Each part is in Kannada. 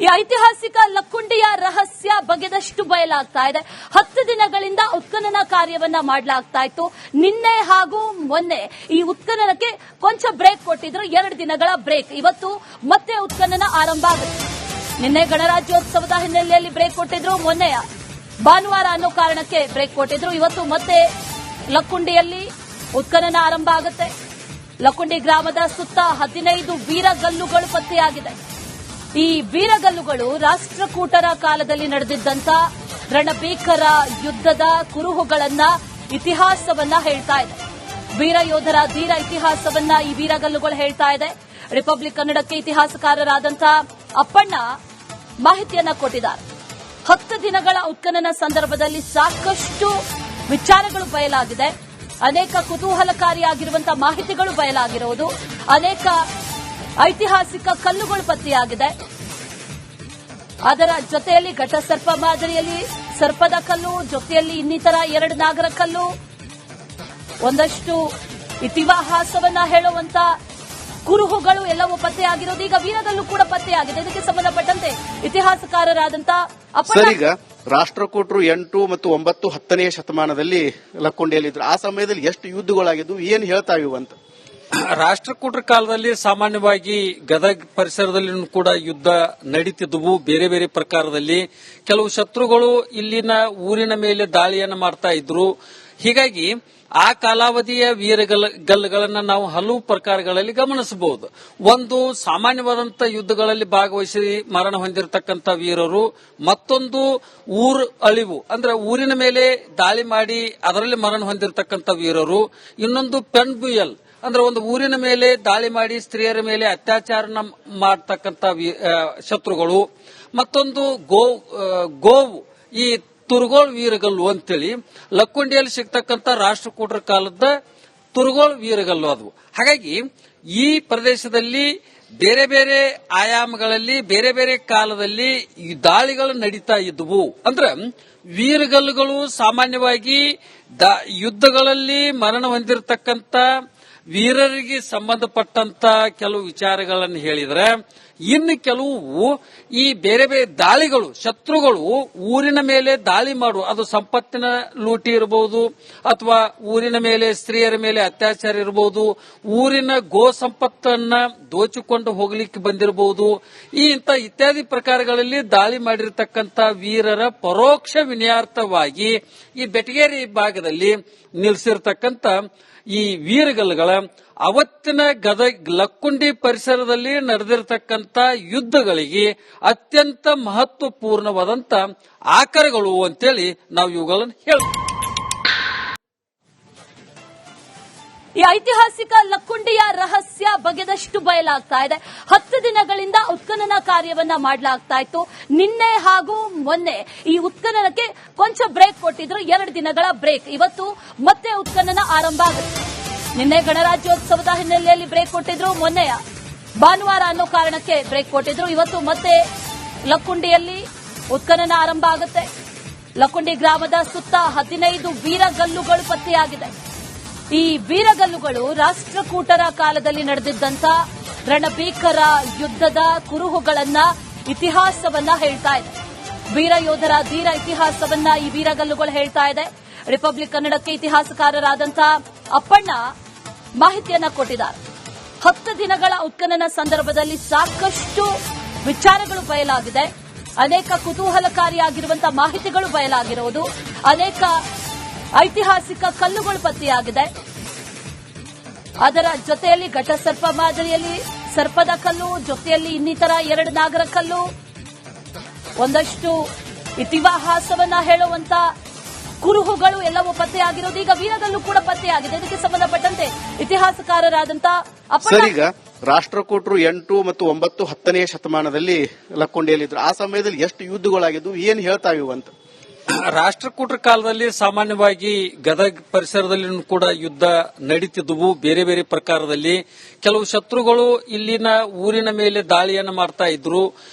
ಈ ಐತಿಹಾಸಿಕ ಲಕ್ಕುಂಡಿಯ ರಹಸ್ಯ ಬಗೆದಷ್ಟು ಬಯಲಾಗ್ತಾ ಇದೆ. 10 ದಿನಗಳಿಂದ ಉತ್ಖನನ ಕಾರ್ಯವನ್ನ ಮಾಡಲಾಗ್ತಾ ಇತ್ತು. ನಿನ್ನೆ ಹಾಗೂ ಮೊನ್ನೆ ಈ ಉತ್ಖನನಕ್ಕೆ ಕೊಂಚ ಬ್ರೇಕ್ ಕೊಟ್ಟಿದ್ರು, 2 ದಿನಗಳ ಬ್ರೇಕ್. ಇವತ್ತು ಮತ್ತೆ ಉತ್ಖನನ ಆರಂಭ ಆಗುತ್ತೆ. ನಿನ್ನೆ ಗಣರಾಜ್ಯೋತ್ಸವದ ಹಿನ್ನೆಲೆಯಲ್ಲಿ ಬ್ರೇಕ್ ಕೊಟ್ಟಿದ್ರು, ಮೊನ್ನೆ ಭಾನುವಾರ ಅನ್ನೋ ಕಾರಣಕ್ಕೆ ಬ್ರೇಕ್ ಕೊಟ್ಟಿದ್ರು. ಇವತ್ತು ಮತ್ತೆ ಲಕ್ಕುಂಡಿಯಲ್ಲಿ ಉತ್ಖನನ ಆರಂಭ ಆಗುತ್ತೆ. ಲಕ್ಕುಂಡಿ ಗ್ರಾಮದ ಸುತ್ತ 15 ವೀರಗಲ್ಲುಗಳು ಪತ್ತೆಯಾಗಿದೆ. ಈ ವೀರಗಲ್ಲುಗಳು ರಾಷ್ಟ್ರಕೂಟರ ಕಾಲದಲ್ಲಿ ನಡೆದಿದ್ದಂತ ರಣಭೀಕರ ಯುದ್ಧದ ಕುರುಹುಗಳನ್ನ, ಇತಿಹಾಸವನ್ನ ಹೇಳ್ತಾ ಇದೆ. ವೀರ ಯೋಧರ ಧೀರ ಇತಿಹಾಸವನ್ನ ಈ ವೀರಗಲ್ಲುಗಳು ಹೇಳ್ತಾ ಇದೆ. ರಿಪಬ್ಲಿಕ್ ಕನ್ನಡಕ್ಕೆ ಇತಿಹಾಸಕಾರರಾದಂಥ ಅಪ್ಪಣ್ಣ ಮಾಹಿತಿಯನ್ನ ಕೊಟ್ಟಿದ್ದಾರೆ. 10 ದಿನಗಳ ಉತ್ಖನನ ಸಂದರ್ಭದಲ್ಲಿ ಸಾಕಷ್ಟು ವಿಚಾರಗಳು ಬಯಲಾಗಿದೆ. ಅನೇಕ ಕುತೂಹಲಕಾರಿಯಾಗಿರುವಂತಹ ಮಾಹಿತಿಗಳು ಬಯಲಾಗಿರುವುದು, ಅನೇಕ ಐತಿಹಾಸಿಕ ಕಲ್ಲುಗಳು ಪತ್ತೆಯಾಗಿದೆ. ಅದರ ಜೊತೆಯಲ್ಲಿ ಘಟಸರ್ಪ ಮಾದರಿಯಲ್ಲಿ ಸರ್ಪದ ಕಲ್ಲು, ಜೊತೆಯಲ್ಲಿ ಇನ್ನಿತರ 2 ನಾಗರ ಕಲ್ಲು, ಒಂದಷ್ಟು ಇತಿಹಾಸವನ್ನ ಹೇಳುವಂತ ಕುರುಹುಗಳು ಎಲ್ಲವೂ ಪತ್ತೆಯಾಗಿರೋದು. ಈಗ ವೀರಗಲ್ಲು ಕೂಡ ಪತ್ತೆಯಾಗಿದೆ. ಇದಕ್ಕೆ ಸಂಬಂಧಪಟ್ಟಂತೆ ಇತಿಹಾಸಕಾರರಾದಂತ ಈಗ ರಾಷ್ಟ್ರಕೂಟರು 8 ಮತ್ತು 9, 10ನೇ ಶತಮಾನದಲ್ಲಿ ಲಕ್ಕುಂಡಿಯಲ್ಲಿದ್ರು. ಆ ಸಮಯದಲ್ಲಿ ಎಷ್ಟು ಯುದ್ಧಗಳಾಗಿದ್ವು, ಏನ್ ಹೇಳ್ತಾ ಇವು ಅಂತ? ರಾಷ್ಟ್ರಕೂಟರ ಕಾಲದಲ್ಲಿ ಸಾಮಾನ್ಯವಾಗಿ ಗದಗ ಪರಿಸರದಲ್ಲಿ ಕೂಡ ಯುದ್ಧ ನಡೀತಿದ್ವು. ಬೇರೆ ಬೇರೆ ಪ್ರಕಾರದಲ್ಲಿ ಕೆಲವು ಶತ್ರುಗಳು ಇಲ್ಲಿನ ಊರಿನ ಮೇಲೆ ದಾಳಿಯನ್ನು ಮಾಡ್ತಾ ಇದ್ರು. ಹೀಗಾಗಿ ಆ ಕಾಲಾವಧಿಯ ವೀರಗಲ್ಲುಗಳನ್ನ ನಾವು ಹಲವು ಪ್ರಕಾರಗಳಲ್ಲಿ ಗಮನಿಸಬಹುದು. ಒಂದು, ಸಾಮಾನ್ಯವಾದಂತಹ ಯುದ್ಧಗಳಲ್ಲಿ ಭಾಗವಹಿಸಿ ಮರಣ ಹೊಂದಿರತಕ್ಕಂಥ ವೀರರು. ಮತ್ತೊಂದು, ಊರು ಅಳಿವು ಅಂದ್ರೆ ಊರಿನ ಮೇಲೆ ದಾಳಿ ಮಾಡಿ ಅದರಲ್ಲಿ ಮರಣ ಹೊಂದಿರತಕ್ಕಂಥ ವೀರರು. ಇನ್ನೊಂದು, ಪೆನ್ಬುಯಲ್ ಅಂದ್ರೆ ಒಂದು ಊರಿನ ಮೇಲೆ ದಾಳಿ ಮಾಡಿ ಸ್ತ್ರೀಯರ ಮೇಲೆ ಅತ್ಯಾಚಾರ ಮಾಡತಕ್ಕಂಥ ಶತ್ರುಗಳು. ಮತ್ತೊಂದು ಗೋವು, ಈ ತುರ್ಗೋಳ್ ವೀರಗಲ್ಲು ಅಂತೇಳಿ ಲಕ್ಕುಂಡಿಯಲ್ಲಿ ಸಿಗ್ತಕ್ಕಂಥ ರಾಷ್ಟ್ರಕೂಟರ ಕಾಲದ ತುರ್ಗೋಳ್ ವೀರಗಲ್ಲು ಅದು. ಹಾಗಾಗಿ ಈ ಪ್ರದೇಶದಲ್ಲಿ ಬೇರೆ ಬೇರೆ ಆಯಾಮಗಳಲ್ಲಿ ಬೇರೆ ಬೇರೆ ಕಾಲದಲ್ಲಿ ಈ ದಾಳಿಗಳು ನಡೀತಾ ಇದ್ವು. ಅಂದ್ರೆ ವೀರಗಲ್ಲುಗಳು ಸಾಮಾನ್ಯವಾಗಿ ಯುದ್ಧಗಳಲ್ಲಿ ಮರಣ ಹೊಂದಿರತಕ್ಕಂಥ ವೀರರಿಗೆ ಸಂಬಂಧಪಟ್ಟಂತ ಕೆಲವು ವಿಚಾರಗಳನ್ನು ಹೇಳಿದ್ರೆ, ಇನ್ನು ಕೆಲವು ಈ ಬೇರೆ ಬೇರೆ ದಾಳಿಗಳು, ಶತ್ರುಗಳು ಊರಿನ ಮೇಲೆ ದಾಳಿ ಮಾಡುವ, ಅದು ಸಂಪತ್ತಿನ ಲೂಟಿ ಇರಬಹುದು, ಅಥವಾ ಊರಿನ ಮೇಲೆ ಸ್ತ್ರೀಯರ ಮೇಲೆ ಅತ್ಯಾಚಾರ ಇರಬಹುದು, ಊರಿನ ಗೋ ಸಂಪತ್ತನ್ನ ದೋಚಿಕೊಂಡು ಹೋಗ್ಲಿಕ್ಕೆ ಬಂದಿರಬಹುದು. ಇಂಥ ಇತ್ಯಾದಿ ಪ್ರಕಾರಗಳಲ್ಲಿ ದಾಳಿ ಮಾಡಿರತಕ್ಕಂಥ ವೀರರ ಪರೋಕ್ಷ ವಿನ್ಯಾರ್ಥವಾಗಿ ಈ ಬೆಟಗೇರಿ ಭಾಗದಲ್ಲಿ ನಿಲ್ಲಿಸಿರ್ತಕ್ಕಂಥ ಈ ವೀರಗಲ್ಲುಗಳ ಅವತ್ತಿನ ಗದಗ ಲಕ್ಕುಂಡಿ ಪರಿಸರದಲ್ಲಿ ನಡೆದಿರತಕ್ಕಂಥ ಯುದ್ಧಗಳಿಗೆ ಅತ್ಯಂತ ಮಹತ್ವಪೂರ್ಣವಾದಂತ ಆಕರಗಳು ಅಂತೇಳಿ ನಾವು ಇವುಗಳನ್ನು ಹೇಳ್ತೀವಿ. ಈ ಐತಿಹಾಸಿಕ ಲಕ್ಕುಂಡಿಯ ರಹಸ್ಯ ಬಗೆದಷ್ಟು ಬಯಲಾಗ್ತಾ ಇದೆ. 10 ದಿನಗಳಿಂದ ಉತ್ಖನನ ಕಾರ್ಯವನ್ನ ಮಾಡಲಾಗ್ತಾ ಇತ್ತು. ನಿನ್ನೆ ಹಾಗೂ ಮೊನ್ನೆ ಈ ಉತ್ಖನನಕ್ಕೆ ಕೊಂಚ ಬ್ರೇಕ್ ಕೊಟ್ಟಿದ್ರು, 2 ದಿನಗಳ ಬ್ರೇಕ್. ಇವತ್ತು ಮತ್ತೆ ಉತ್ಖನನ ಆರಂಭ ಆಗುತ್ತೆ. ನಿನ್ನೆ ಗಣರಾಜ್ಯೋತ್ಸವದ ಹಿನ್ನೆಲೆಯಲ್ಲಿ ಬ್ರೇಕ್ ಕೊಟ್ಟಿದ್ರು, ಮೊನ್ನೆ ಭಾನುವಾರ ಅನ್ನೋ ಕಾರಣಕ್ಕೆ ಬ್ರೇಕ್ ಕೊಟ್ಟಿದ್ರು. ಇವತ್ತು ಮತ್ತೆ ಲಕ್ಕುಂಡಿಯಲ್ಲಿ ಉತ್ಖನನ ಆರಂಭ ಆಗುತ್ತೆ. ಲಕ್ಕುಂಡಿ ಗ್ರಾಮದ ಸುತ್ತ 15 ವೀರಗಲ್ಲುಗಳು ಪತ್ತೆಯಾಗಿದೆ. ಈ ವೀರಗಲ್ಲುಗಳು ರಾಷ್ಟ್ರಕೂಟರ ಕಾಲದಲ್ಲಿ ನಡೆದಿದ್ದಂತ ರಣಭೀಕರ ಯುದ್ಧದ ಕುರುಹುಗಳನ್ನ, ಇತಿಹಾಸವನ್ನ ಹೇಳ್ತಾ ಇದೆ. ವೀರ ಯೋಧರ ಧೀರ ಇತಿಹಾಸವನ್ನ ಈ ವೀರಗಲ್ಲುಗಳು ಹೇಳ್ತಾ ಇದೆ. ರಿಪಬ್ಲಿಕ್ ಕನ್ನಡಕ್ಕೆ ಇತಿಹಾಸಕಾರರಾದಂಥ ಅಪ್ಪಣ್ಣ ಮಾಹಿತಿಯನ್ನ ಕೊಟ್ಟಿದ್ದಾರೆ. 10 ದಿನಗಳ ಉತ್ಖನನ ಸಂದರ್ಭದಲ್ಲಿ ಸಾಕಷ್ಟು ವಿಚಾರಗಳು ಬಯಲಾಗಿದೆ. ಅನೇಕ ಕುತೂಹಲಕಾರಿಯಾಗಿರುವಂತಹ ಮಾಹಿತಿಗಳು ಬಯಲಾಗಿರುವುದು, ಅನೇಕ ಐತಿಹಾಸಿಕ ಕಲ್ಲುಗಳು ಪತ್ತೆಯಾಗಿದೆ. ಅದರ ಜೊತೆಯಲ್ಲಿ ಘಟಸರ್ಪ ಮಾದರಿಯಲ್ಲಿ ಸರ್ಪದ ಕಲ್ಲು, ಜೊತೆಯಲ್ಲಿ ಇನ್ನಿತರ 2 ನಾಗರ ಕಲ್ಲು, ಒಂದಷ್ಟು ಇತಿಹಾಸವನ್ನ ಹೇಳುವಂತ ಕುರುಹುಗಳು ಎಲ್ಲವೂ ಪತ್ತೆಯಾಗಿರೋದು. ಈಗ ವೀರಗಲ್ಲು ಕೂಡ ಪತ್ತೆಯಾಗಿದೆ. ಇದಕ್ಕೆ ಸಂಬಂಧಪಟ್ಟಂತೆ ಇತಿಹಾಸಕಾರರಾದಂತ ಈಗ ರಾಷ್ಟ್ರಕೂಟರು 8 ಮತ್ತು 9, 10ನೇ ಶತಮಾನದಲ್ಲಿ ಲಕ್ಕುಂಡಿಯಲ್ಲಿದ್ರು. ಆ ಸಮಯದಲ್ಲಿ ಎಷ್ಟು ಯುದ್ಧಗಳಾಗಿದ್ವು, ಏನ್ ಹೇಳ್ತಾ ಇವು ಅಂತ? ರಾಷ್ಟ್ರಕೂಟರ ಕಾಲದಲ್ಲಿ ಸಾಮಾನ್ಯವಾಗಿ ಗದಗ ಪರಿಸರದಲ್ಲಿ ಕೂಡ ಯುದ್ಧ ನಡೀತಿದ್ವು. ಬೇರೆ ಬೇರೆ ಪ್ರಕಾರದಲ್ಲಿ ಕೆಲವು ಶತ್ರುಗಳು ಇಲ್ಲಿನ ಊರಿನ ಮೇಲೆ ದಾಳಿಯನ್ನು ಮಾಡ್ತಾ ಇದ್ರು.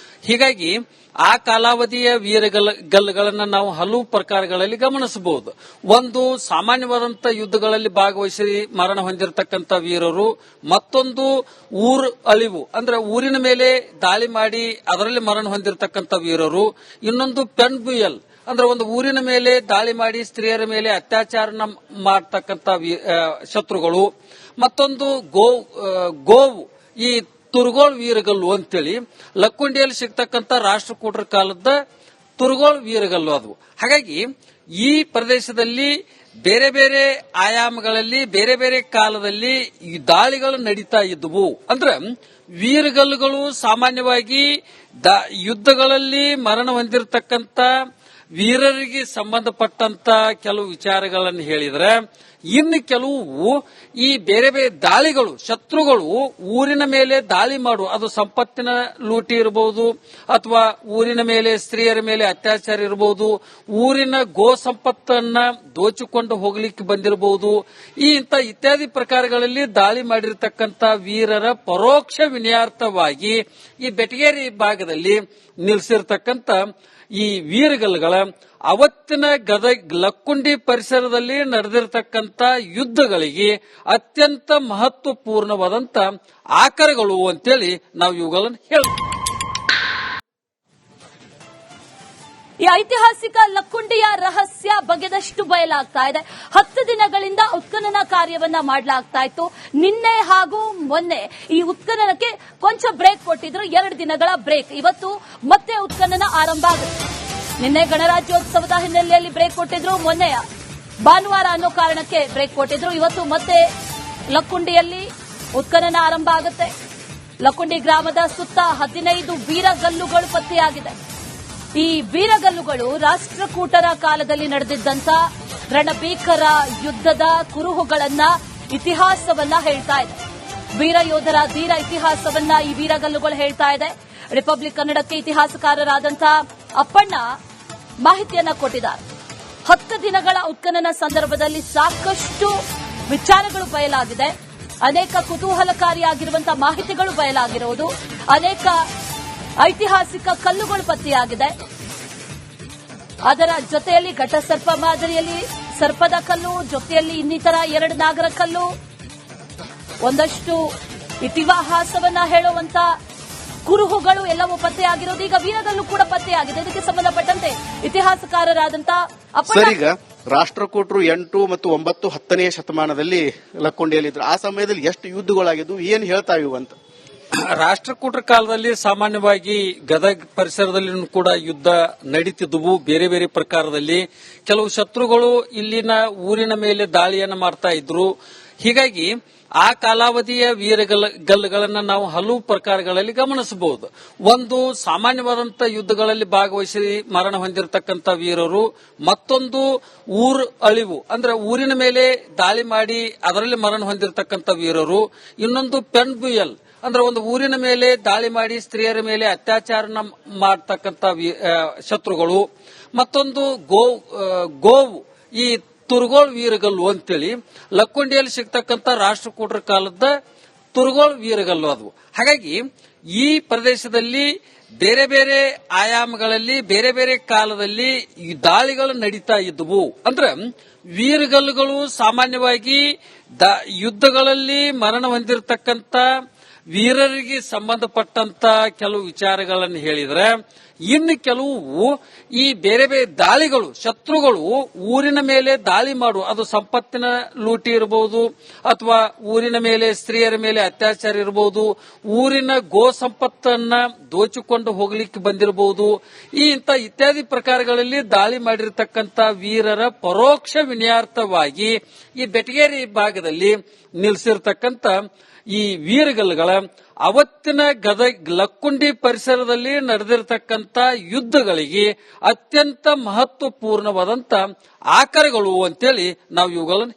ಹೀಗಾಗಿ ಆ ಕಾಲಾವಧಿಯ ವೀರಗಲ್ಲುಗಳನ್ನು ನಾವು ಹಲವು ಪ್ರಕಾರಗಳಲ್ಲಿ ಗಮನಿಸಬಹುದು. ಒಂದು, ಸಾಮಾನ್ಯವಾದಂತಹ ಯುದ್ಧಗಳಲ್ಲಿ ಭಾಗವಹಿಸಿ ಮರಣ ಹೊಂದಿರತಕ್ಕಂಥ ವೀರರು. ಮತ್ತೊಂದು, ಊರು ಅಳಿವು ಅಂದ್ರೆ ಊರಿನ ಮೇಲೆ ದಾಳಿ ಮಾಡಿ ಅದರಲ್ಲಿ ಮರಣ ಹೊಂದಿರತಕ್ಕಂಥ ವೀರರು. ಇನ್ನೊಂದು, ಪೆನ್ಬುಯಲ್ ಅಂದ್ರೆ ಒಂದು ಊರಿನ ಮೇಲೆ ದಾಳಿ ಮಾಡಿ ಸ್ತ್ರೀಯರ ಮೇಲೆ ಅತ್ಯಾಚಾರ ಮಾಡತಕ್ಕಂಥ ಶತ್ರುಗಳು. ಮತ್ತೊಂದು ಗೋವು, ಈ ತುರ್ಗೋಳ್ ವೀರಗಲ್ಲು ಅಂತೇಳಿ ಲಕ್ಕುಂಡಿಯಲ್ಲಿ ಸಿಗ್ತಕ್ಕಂಥ ರಾಷ್ಟ್ರಕೂಟರ ಕಾಲದ ತುರ್ಗೋಳ್ ವೀರಗಲ್ಲು ಅದು. ಹಾಗಾಗಿ ಈ ಪ್ರದೇಶದಲ್ಲಿ ಬೇರೆ ಬೇರೆ ಆಯಾಮಗಳಲ್ಲಿ ಬೇರೆ ಬೇರೆ ಕಾಲದಲ್ಲಿ ಈ ದಾಳಿಗಳು ನಡೀತಾ ಇದ್ವು. ಅಂದ್ರೆ ವೀರಗಲ್ಲುಗಳು ಸಾಮಾನ್ಯವಾಗಿ ಯುದ್ಧಗಳಲ್ಲಿ ಮರಣ ಹೊಂದಿರತಕ್ಕಂಥ ವೀರರಿಗೆ ಸಂಬಂಧಪಟ್ಟಂತ ಕೆಲವು ವಿಚಾರಗಳನ್ನು ಹೇಳಿದ್ರೆ, ಇನ್ನು ಕೆಲವು ಈ ಬೇರೆ ಬೇರೆ ದಾಳಿಗಳು, ಶತ್ರುಗಳು ಊರಿನ ಮೇಲೆ ದಾಳಿ ಮಾಡು, ಅದು ಸಂಪತ್ತಿನ ಲೂಟಿ ಇರಬಹುದು, ಅಥವಾ ಊರಿನ ಮೇಲೆ ಸ್ತ್ರೀಯರ ಮೇಲೆ ಅತ್ಯಾಚಾರ ಇರಬಹುದು, ಊರಿನ ಗೋ ಸಂಪತ್ತನ್ನ ದೋಚಿಕೊಂಡು ಹೋಗ್ಲಿಕ್ಕೆ ಬಂದಿರಬಹುದು. ಇಂಥ ಇತ್ಯಾದಿ ಪ್ರಕಾರಗಳಲ್ಲಿ ದಾಳಿ ಮಾಡಿರತಕ್ಕಂಥ ವೀರರ ಪರೋಕ್ಷ ವಿನಯಾರ್ಥವಾಗಿ ಈ ಬೆಟಗೇರಿ ಭಾಗದಲ್ಲಿ ನಿಲ್ಲಿಸಿರ್ತಕ್ಕಂಥ ಈ ವೀರಗಲ್ಲುಗಳ ಅವತ್ತಿನ ಗದಗ ಲಕ್ಕುಂಡಿ ಪರಿಸರದಲ್ಲಿ ನಡೆದಿರತಕ್ಕಂಥ ಯುದ್ಧಗಳಿಗೆ ಅತ್ಯಂತ ಮಹತ್ವಪೂರ್ಣವಾದಂತ ಆಕರಗಳು ಅಂತೇಳಿ ನಾವು ಇವುಗಳನ್ನು ಹೇಳ್ತೀವಿ. ಈ ಐತಿಹಾಸಿಕ ಲಕ್ಕುಂಡಿಯ ರಹಸ್ಯ ಬಗೆದಷ್ಟು ಬಯಲಾಗ್ತಾ ಇದೆ. 10 ದಿನಗಳಿಂದ ಉತ್ಖನನ ಕಾರ್ಯವನ್ನ ಮಾಡಲಾಗ್ತಾ ಇತ್ತು. ನಿನ್ನೆ ಹಾಗೂ ಮೊನ್ನೆ ಈ ಉತ್ಖನನಕ್ಕೆ ಕೊಂಚ ಬ್ರೇಕ್ ಕೊಟ್ಟಿದ್ರು. 2 ದಿನಗಳ ಬ್ರೇಕ್. ಇವತ್ತು ಮತ್ತೆ ಉತ್ಖನನ ಆರಂಭ ಆಗುತ್ತೆ. ನಿನ್ನೆ ಗಣರಾಜ್ಯೋತ್ಸವದ ಹಿನ್ನೆಲೆಯಲ್ಲಿ ಬ್ರೇಕ್ ಕೊಟ್ಟಿದ್ರು. ಮೊನ್ನೆ ಭಾನುವಾರ ಅನ್ನೋ ಕಾರಣಕ್ಕೆ ಬ್ರೇಕ್ ಕೊಟ್ಟಿದ್ರು. ಇವತ್ತು ಮತ್ತೆ ಲಕ್ಕುಂಡಿಯಲ್ಲಿ ಉತ್ಖನನ ಆರಂಭ ಆಗುತ್ತೆ. ಲಕ್ಕುಂಡಿ ಗ್ರಾಮದ ಸುತ್ತ 15 ವೀರಗಲ್ಲುಗಳು ಪತ್ತೆಯಾಗಿದೆ. ಈ ವೀರಗಲ್ಲುಗಳು ರಾಷ್ಟ್ರಕೂಟರ ಕಾಲದಲ್ಲಿ ನಡೆದಿದ್ದಂತ ರಣಭೀಕರ ಯುದ್ಧದ ಕುರುಹುಗಳನ್ನ, ಇತಿಹಾಸವನ್ನ ಹೇಳ್ತಾ ಇದೆ. ವೀರ ಯೋಧರ ಧೀರ ಇತಿಹಾಸವನ್ನ ಈ ವೀರಗಲ್ಲುಗಳು ಹೇಳ್ತಾ ಇದೆ. ರಿಪಬ್ಲಿಕ್ ಕನ್ನಡಕ್ಕೆ ಇತಿಹಾಸಕಾರರಾದಂಥ ಅಪ್ಪಣ್ಣ ಮಾಹಿತಿಯನ್ನ ಕೊಟ್ಟಿದ್ದಾರೆ. 10 ದಿನಗಳ ಉತ್ಖನನ ಸಂದರ್ಭದಲ್ಲಿ ಸಾಕಷ್ಟು ವಿಚಾರಗಳು ಬಯಲಾಗಿದೆ. ಅನೇಕ ಕುತೂಹಲಕಾರಿಯಾಗಿರುವಂತಹ ಮಾಹಿತಿಗಳು ಬಯಲಾಗಿರುವುದು, ಅನೇಕ ಐತಿಹಾಸಿಕ ಕಲ್ಲುಗಳು ಪತ್ತೆಯಾಗಿದೆ. ಅದರ ಜೊತೆಯಲ್ಲಿ ಘಟಸರ್ಪ ಮಾದರಿಯಲ್ಲಿ ಸರ್ಪದ ಕಲ್ಲು, ಜೊತೆಯಲ್ಲಿ ಇನ್ನಿತರ 2 ನಾಗರ ಕಲ್ಲು, ಒಂದಷ್ಟು ಇತಿಹಾಸವನ್ನ ಹೇಳುವಂತ ಕುರುಹುಗಳು ಎಲ್ಲವೂ ಪತ್ತೆಯಾಗಿರೋದು. ಈಗ ವೀರಗಲ್ಲು ಕೂಡ ಪತ್ತೆಯಾಗಿದೆ. ಇದಕ್ಕೆ ಸಂಬಂಧಪಟ್ಟಂತೆ ಇತಿಹಾಸಕಾರರಾದಂತ ಸರ್, ಈಗ ರಾಷ್ಟ್ರಕೂಟರು 8 ಮತ್ತು 9, 10ನೇ ಶತಮಾನದಲ್ಲಿ ಲಕ್ಕುಂಡಿಯಲ್ಲಿದ್ರು. ಆ ಸಮಯದಲ್ಲಿ ಎಷ್ಟು ಯುದ್ಧಗಳಾಗಿದ್ವು, ಏನ್ ಹೇಳ್ತಾ ಇವು ಅಂತ? ರಾಷ್ಟ್ರಕೂಟರ ಕಾಲದಲ್ಲಿ ಸಾಮಾನ್ಯವಾಗಿ ಗದಗ ಪರಿಸರದಲ್ಲಿ ಕೂಡ ಯುದ್ಧ ನಡೀತಿದ್ವು. ಬೇರೆ ಬೇರೆ ಪ್ರಕಾರದಲ್ಲಿ ಕೆಲವು ಶತ್ರುಗಳು ಇಲ್ಲಿನ ಊರಿನ ಮೇಲೆ ದಾಳಿಯನ್ನು ಮಾಡ್ತಾ ಇದ್ರು. ಹೀಗಾಗಿ ಆ ಕಾಲಾವಧಿಯ ವೀರಗಲ್ಲುಗಳನ್ನು ನಾವು ಹಲವು ಪ್ರಕಾರಗಳಲ್ಲಿ ಗಮನಿಸಬಹುದು. ಒಂದು, ಸಾಮಾನ್ಯವಾದಂತಹ ಯುದ್ಧಗಳಲ್ಲಿ ಭಾಗವಹಿಸಿ ಮರಣ ಹೊಂದಿರತಕ್ಕಂಥ ವೀರರು. ಮತ್ತೊಂದು, ಊರು ಅಳಿವು ಅಂದ್ರೆ ಊರಿನ ಮೇಲೆ ದಾಳಿ ಮಾಡಿ ಅದರಲ್ಲಿ ಮರಣ ಹೊಂದಿರತಕ್ಕಂಥ ವೀರರು. ಇನ್ನೊಂದು, ಪೆನ್ಬುಯಲ್ ಅಂದ್ರೆ ಒಂದು ಊರಿನ ಮೇಲೆ ದಾಳಿ ಮಾಡಿ ಸ್ತ್ರೀಯರ ಮೇಲೆ ಅತ್ಯಾಚಾರ ಮಾಡತಕ್ಕಂಥ ಶತ್ರುಗಳು. ಮತ್ತೊಂದು, ಗೋವು, ಈ ತುರ್ಗೋಳ್ ವೀರಗಲ್ಲು ಅಂತೇಳಿ ಲಕ್ಕುಂಡಿಯಲ್ಲಿ ಸಿಗ್ತಕ್ಕಂಥ ರಾಷ್ಟ್ರಕೂಟರ ಕಾಲದ ತುರ್ಗೋಳ್ ವೀರಗಲ್ಲು ಅದು. ಹಾಗಾಗಿ ಈ ಪ್ರದೇಶದಲ್ಲಿ ಬೇರೆ ಬೇರೆ ಆಯಾಮಗಳಲ್ಲಿ ಬೇರೆ ಬೇರೆ ಕಾಲದಲ್ಲಿ ಈ ದಾಳಿಗಳು ನಡೀತಾ ಇದ್ವು. ಅಂದ್ರೆ ವೀರಗಲ್ಲುಗಳು ಸಾಮಾನ್ಯವಾಗಿ ಯುದ್ಧಗಳಲ್ಲಿ ಮರಣ ಹೊಂದಿರತಕ್ಕಂಥ ವೀರರಿಗೆ ಸಂಬಂಧಪಟ್ಟಂತ ಕೆಲವು ವಿಚಾರಗಳನ್ನು ಹೇಳಿದ್ರೆ, ಇನ್ನು ಕೆಲವು ಈ ಬೇರೆ ಬೇರೆ ದಾಳಿಗಳು, ಶತ್ರುಗಳು ಊರಿನ ಮೇಲೆ ದಾಳಿ ಮಾಡು, ಅದು ಸಂಪತ್ತಿನ ಲೂಟಿ ಇರಬಹುದು, ಅಥವಾ ಊರಿನ ಮೇಲೆ ಸ್ತ್ರೀಯರ ಮೇಲೆ ಅತ್ಯಾಚಾರ ಇರಬಹುದು, ಊರಿನ ಗೋ ಸಂಪತ್ತನ್ನ ದೋಚಿಕೊಂಡು ಹೋಗ್ಲಿಕ್ಕೆ ಬಂದಿರಬಹುದು. ಇಂಥ ಇತ್ಯಾದಿ ಪ್ರಕಾರಗಳಲ್ಲಿ ದಾಳಿ ಮಾಡಿರತಕ್ಕಂಥ ವೀರರ ಪರೋಕ್ಷ ವಿನಯಾರ್ಥವಾಗಿ ಈ ಬೆಟಗೇರಿ ಭಾಗದಲ್ಲಿ ನಿಲ್ಲಿಸಿರ್ತಕ್ಕಂಥ ಈ ವೀರಗಲ್ಲುಗಳ ಅವತ್ತಿನ ಗದಗ ಲಕ್ಕುಂಡಿ ಪರಿಸರದಲ್ಲಿ ನಡೆದಿರತಕ್ಕಂಥ ಯುದ್ಧಗಳಿಗೆ ಅತ್ಯಂತ ಮಹತ್ವಪೂರ್ಣವಾದಂತ ಆಕರಗಳು ಅಂತೇಳಿ ನಾವು ಇವುಗಳನ್ನು